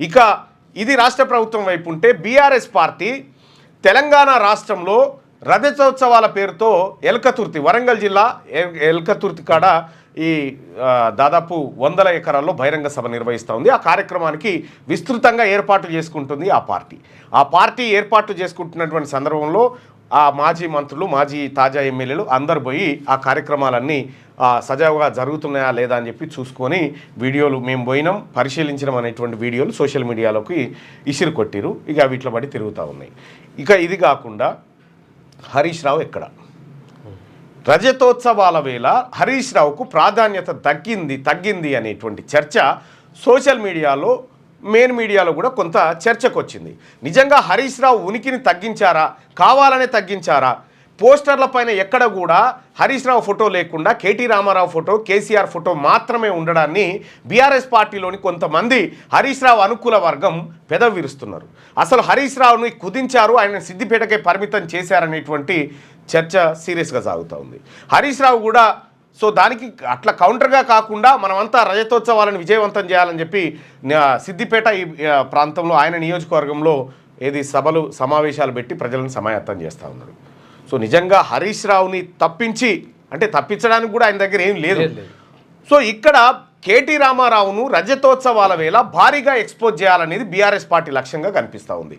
ఇక ఇది రాష్ట్ర ప్రభుత్వం వైపు ఉంటే బీఆర్ఎస్ పార్టీ తెలంగాణ రాష్ట్రంలో రజతోత్సవాల పేరుతో ఎల్కతుర్తి వరంగల్ జిల్లా ఎల్కతుర్తి కాడ ఈ దాదాపు 100 ఎకరాల్లో బహిరంగ సభ నిర్వహిస్తూ ఉంది. ఆ కార్యక్రమానికి విస్తృతంగా ఏర్పాట్లు చేసుకుంటుంది ఆ పార్టీ ఏర్పాట్లు చేసుకుంటున్నటువంటి సందర్భంలో ఆ మాజీ మంత్రులు మాజీ తాజా ఎమ్మెల్యేలు అందరు పోయి ఆ కార్యక్రమాలన్నీ సజావుగా జరుగుతున్నాయా లేదా అని చెప్పి చూసుకొని వీడియోలు మేము పోయినాం పరిశీలించడం అనేటువంటి వీడియోలు సోషల్ మీడియాలోకి ఇసిరు కొట్టిరు. ఇక వీటిలో పడి తిరుగుతూ ఉన్నాయి. ఇక ఇది కాకుండా హరీష్ రావు ఎక్కడ రజతోత్సవాల వేళ హరీష్ రావుకు ప్రాధాన్యత తగ్గింది అనేటువంటి చర్చ సోషల్ మీడియాలో మెయిన్ మీడియాలో కూడా కొంత చర్చకు వచ్చింది. నిజంగా హరీష్ రావు ఉనికిని తగ్గించారా, కావాలనే తగ్గించారా? పోస్టర్ల పైన ఎక్కడ కూడా హరీష్ రావు ఫోటో లేకుండా KT Ramarao photo KCR photo మాత్రమే ఉండడాన్ని బీఆర్ఎస్ పార్టీలోని కొంతమంది హరీష్ రావు అనుకూల వర్గం పెదవిరుస్తున్నారు. అసలు హరీష్ రావుని కుదించారు, ఆయన సిద్దిపేటకే పరిమితం చేశారనేటువంటి చర్చ సీరియస్గా సాగుతూ ఉంది. హరీష్ రావు కూడా సో దానికి అట్లా కౌంటర్గా కాకుండా మనమంతా రజతోత్సవాలను విజయవంతం చేయాలని చెప్పి సిద్దిపేట ఈ ప్రాంతంలో ఆయన నియోజకవర్గంలో సభలు సమావేశాలు పెట్టి ప్రజలను సమాయత్తం చేస్తూ ఉన్నారు. సో నిజంగా హరీష్ రావుని తప్పించడానికి కూడా ఆయన దగ్గర ఏం లేదు. సో ఇక్కడ కేటీ రామారావును రజతోత్సవాల వేళ భారీగా ఎక్స్పోజ్ చేయాలనేది బీఆర్ఎస్ పార్టీ లక్ష్యంగా కనిపిస్తూ ఉంది.